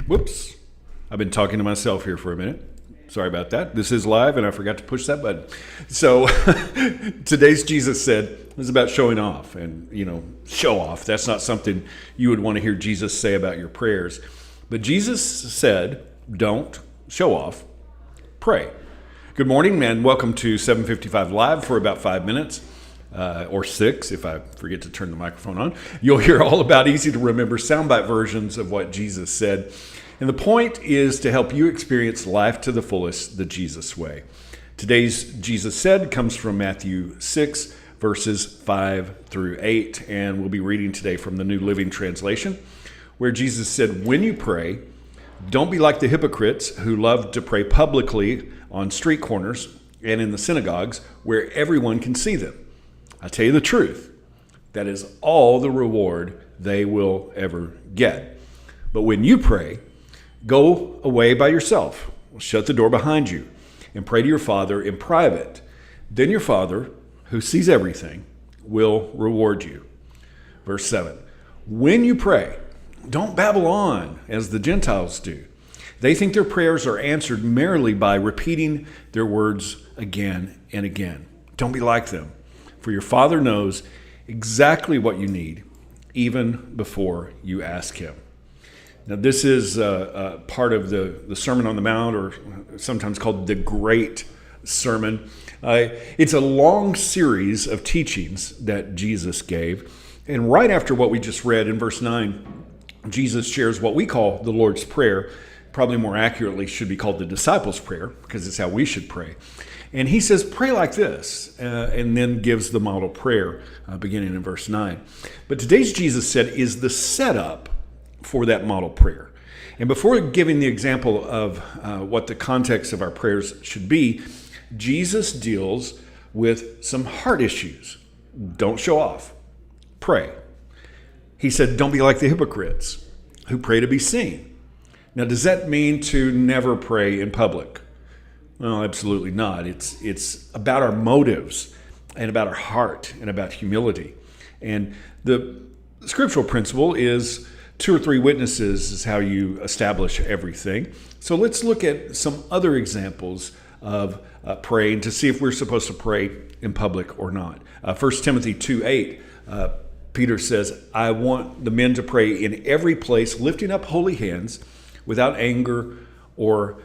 Whoops. I've been talking to myself here for a minute. Sorry about that. This is live, and I forgot to push that button. So today's Jesus Said is about showing off. And, show off. That's not something you would want to hear Jesus say about your prayers. But Jesus said, don't show off, pray. Good morning, and welcome to 755 Live for about 5 minutes. Or 6 if I forget to turn the microphone on. You'll hear all about easy to remember soundbite versions of what Jesus said. And the point is to help you experience life to the fullest the Jesus way. Today's Jesus Said comes from Matthew 6, verses 5 through 8. And we'll be reading today from the New Living Translation, where Jesus said, when you pray, don't be like the hypocrites who love to pray publicly on street corners and in the synagogues where everyone can see them. I tell you the truth, that is all the reward they will ever get. But when you pray, go away by yourself, shut the door behind you, and pray to your Father in private. Then your Father, who sees everything, will reward you. Verse 7, when you pray, don't babble on as the Gentiles do. They think their prayers are answered merely by repeating their words again and again. Don't be like them. For your Father knows exactly what you need, even before you ask Him. Now, this is part of the Sermon on the Mount, or sometimes called the Great Sermon. It's a long series of teachings that Jesus gave. And right after what we just read in verse 9, Jesus shares what we call the Lord's Prayer. Probably more accurately should be called the Disciples' Prayer, because it's how we should pray. And he says, pray like this, and then gives the model prayer beginning in verse 9. But today's Jesus Said is the setup for that model prayer. And before giving the example of what the context of our prayers should be, Jesus deals with some heart issues. Don't show off. Pray. He said, don't be like the hypocrites who pray to be seen. Now, does that mean to never pray in public? Well, absolutely not. It's about our motives and about our heart and about humility. And the scriptural principle is 2 or 3 witnesses is how you establish everything. So let's look at some other examples of praying to see if we're supposed to pray in public or not. 1 Timothy 2:8, Peter says, I want the men to pray in every place, lifting up holy hands without anger or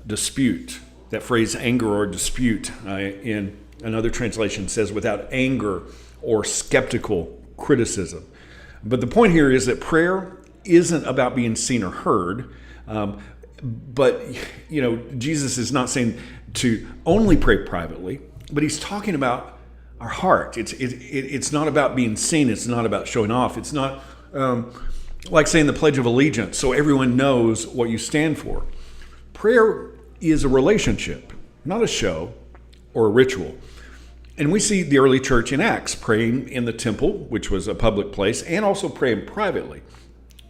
dispute. That phrase, anger or dispute, in another translation says without anger or skeptical criticism. But the point here is that prayer isn't about being seen or heard. But, Jesus is not saying to only pray privately, but he's talking about our heart. It's not about being seen. It's not about showing off. It's not like saying the Pledge of Allegiance so everyone knows what you stand for. Prayer is a relationship, not a show or a ritual. And we see the early church in Acts praying in the temple, which was a public place, and also praying privately.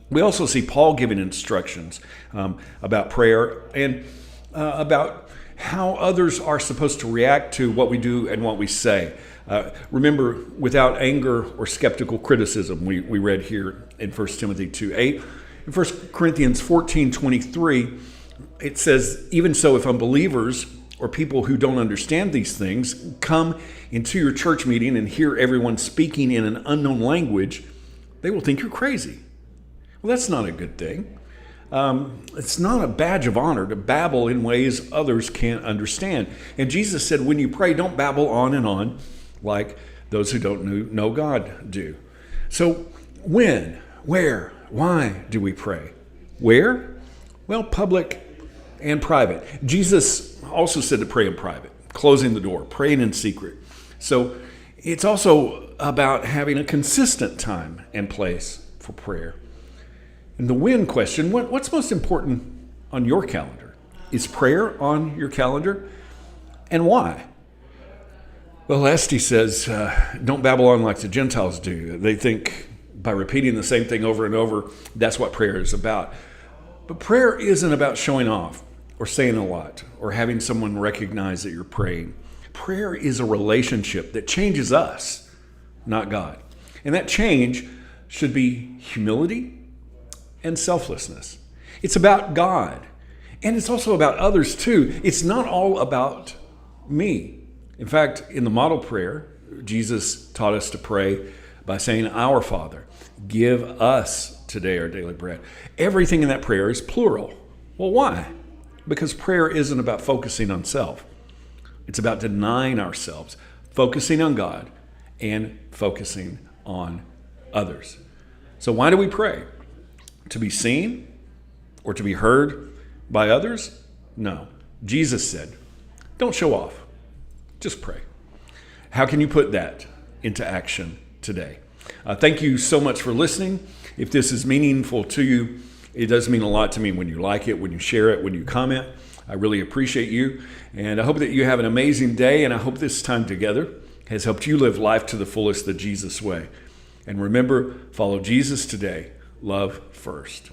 We also see Paul giving instructions about prayer and about how others are supposed to react to what we do and what we say. Remember, without anger or skeptical criticism, we read here in 1 Timothy 2:8. In 1 Corinthians 14:23, it says, even so, if unbelievers or people who don't understand these things come into your church meeting and hear everyone speaking in an unknown language, they will think you're crazy. Well, that's not a good thing. It's not a badge of honor to babble in ways others can't understand. And Jesus said, when you pray, don't babble on and on like those who don't know God do. So when, where, why do we pray? Where? Well, public and private. Jesus also said to pray in private, closing the door, praying in secret. So it's also about having a consistent time and place for prayer. And the when question, what's most important on your calendar? Is prayer on your calendar? And why? Well, Esty says, don't babble on like the Gentiles do. They think by repeating the same thing over and over, that's what prayer is about. But prayer isn't about showing off or saying a lot or having someone recognize that you're praying. Prayer is a relationship that changes us, not God. And that change should be humility and selflessness. It's about God. And it's also about others too. It's not all about me. In fact, in the model prayer, Jesus taught us to pray by saying, "Our Father, give us today our daily bread." Everything in that prayer is plural. Well, why? Because prayer isn't about focusing on self. It's about denying ourselves, focusing on God, and focusing on others. So why do we pray? To be seen or to be heard by others? No. Jesus said, don't show off. Just pray. How can you put that into action today? Thank you so much for listening. If this is meaningful to you, it does mean a lot to me when you like it, when you share it, when you comment. I really appreciate you. And I hope that you have an amazing day. And I hope this time together has helped you live life to the fullest the Jesus way. And remember, follow Jesus today. Love first.